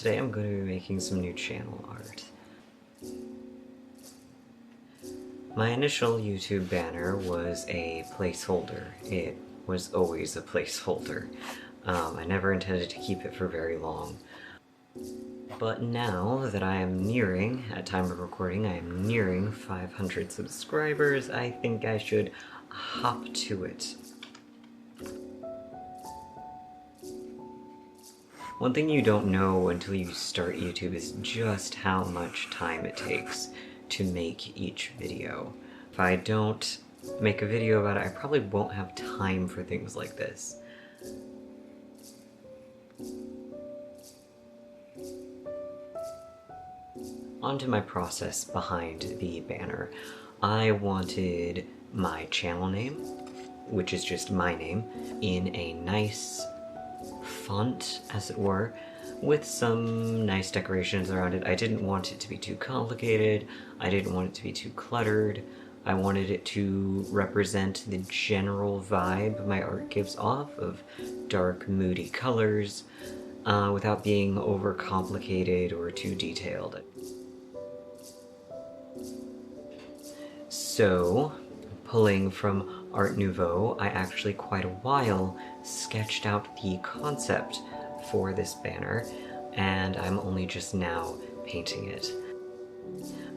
today I'm going to be making some new channel art. My initial YouTube banner was a placeholder. It was always a placeholder. I never intended to keep it for very long. But now that I am nearing, at time of recording, I am nearing 500 subscribers, I think I should hop to it. One thing you don't know until you start YouTube is just how much time it takes to make each video. If I don't make a video about it, I probably won't have time for things like this. Onto my process behind the banner. I wanted my channel name, which is just my name, in a nice font, as it were, with some nice decorations around it. I didn't want it to be too complicated, I didn't want it to be too cluttered, I wanted it to represent the general vibe my art gives off of dark, moody colors, without being overcomplicated or too detailed. So, pulling from Art Nouveau, I actually quite a while sketched out the concept for this banner, and I'm only just now painting it.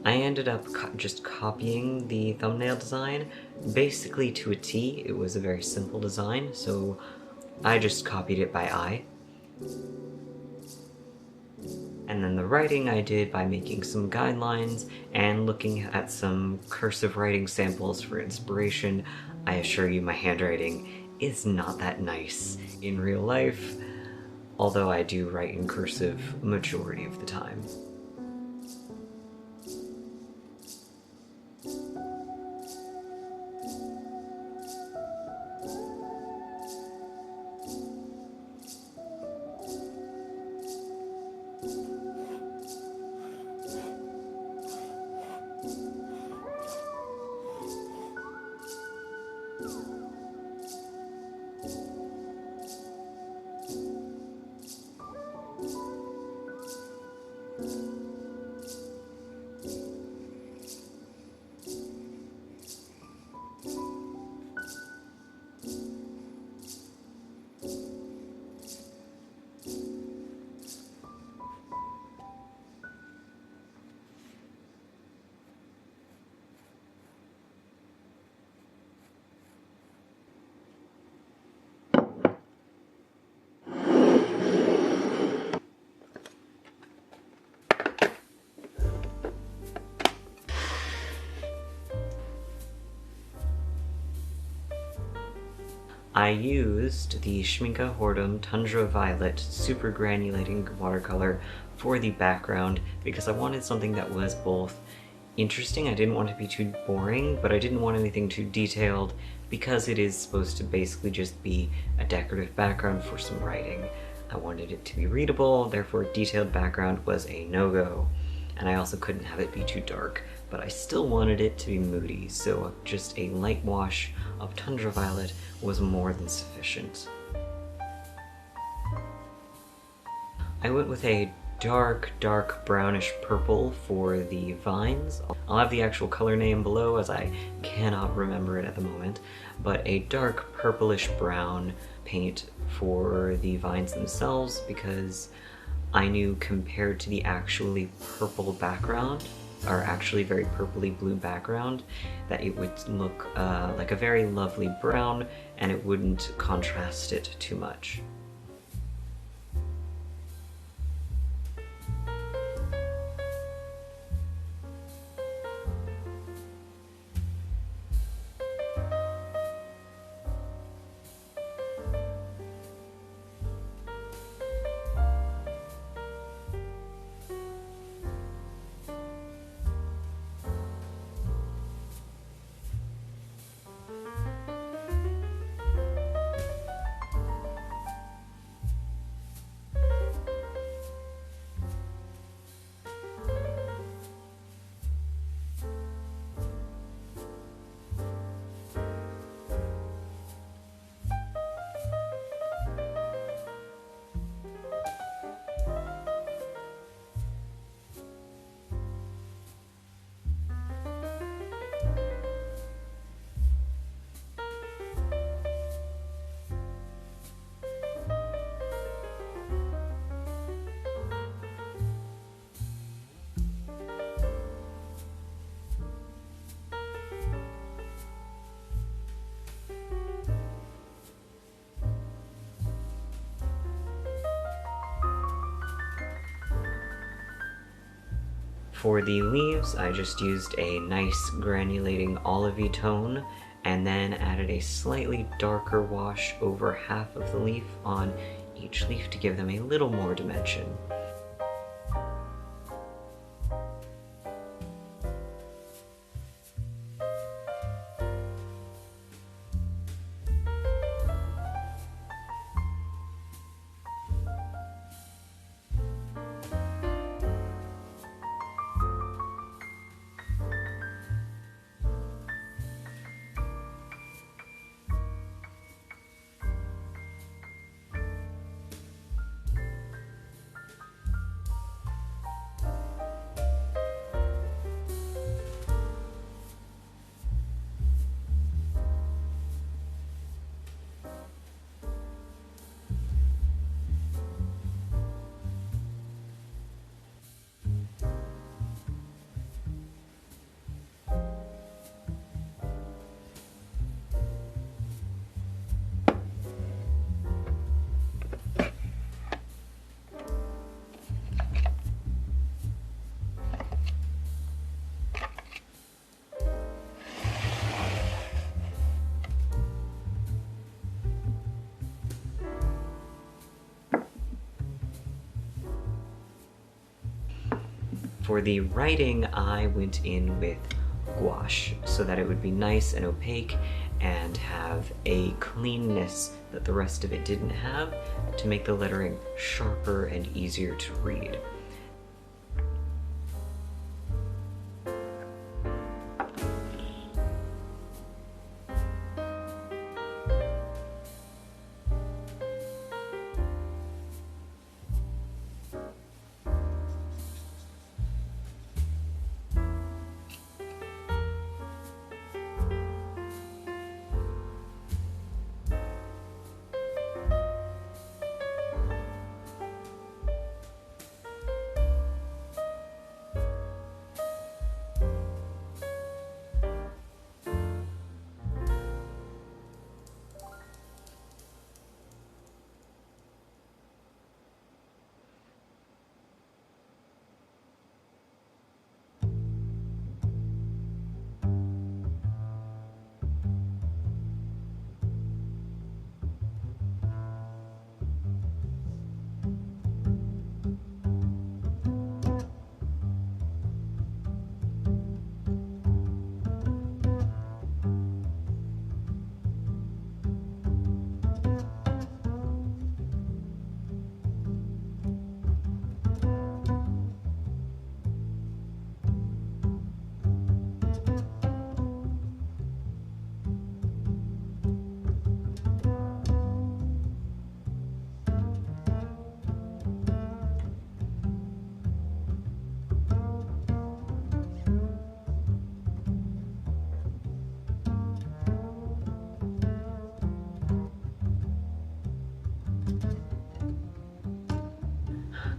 I ended up just copying the thumbnail design, basically to a T. It was a very simple design, so I just copied it by eye. And then the writing I did by making some guidelines and looking at some cursive writing samples for inspiration. I assure you my handwriting is not that nice in real life, although I do write in cursive majority of the time. I used the Schminke Tundra Violet Super Granulating Watercolor for the background because I wanted something that was both interesting, I didn't want it to be too boring, but I didn't want anything too detailed because it is supposed to basically just be a decorative background for some writing. I wanted it to be readable, therefore detailed background was a no-go. And I also couldn't have it be too dark, but I still wanted it to be moody, so just a light wash of Tundra Violet was more than sufficient. I went with a dark brownish purple for the vines. I'll have the actual color name below as I cannot remember it at the moment, but a dark purplish brown paint for the vines themselves because I knew compared to the actually purple background, or actually very purpley blue background, that it would look like a very lovely brown and it wouldn't contrast it too much. For the leaves, I just used a nice granulating olivey tone and then added a slightly darker wash over half of the leaf on each leaf to give them a little more dimension. For the writing, I went in with gouache so that it would be nice and opaque and have a cleanness that the rest of it didn't have to make the lettering sharper and easier to read.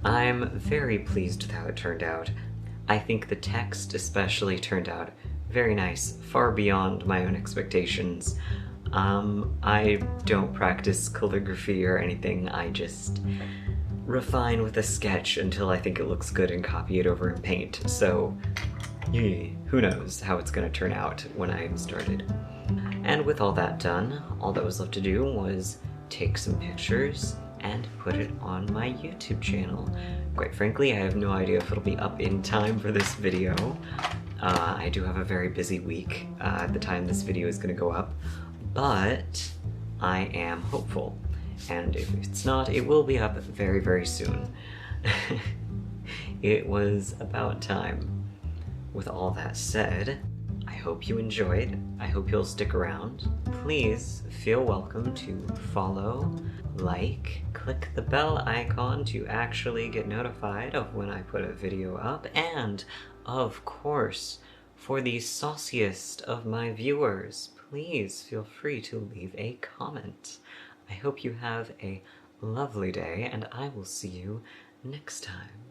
I'm very pleased with how it turned out. I think the text especially turned out very nice, far beyond my own expectations. I don't practice calligraphy or anything, I just refine with a sketch until I think it looks good and copy it over in paint, so who knows how it's gonna turn out when I'm started. And with all that done, all that was left to do was take some pictures and put it on my YouTube channel. Quite frankly, I have no idea if it'll be up in time for this video. I do have a very busy week at the time this video is gonna go up, but I am hopeful. And if it's not, it will be up very, very soon. It was about time. With all that said, I hope you enjoyed. I hope you'll stick around. Please feel welcome to follow, like, click the bell icon to actually get notified of when I put a video up, and, of course, for the sauciest of my viewers, please feel free to leave a comment. I hope you have a lovely day, and I will see you next time.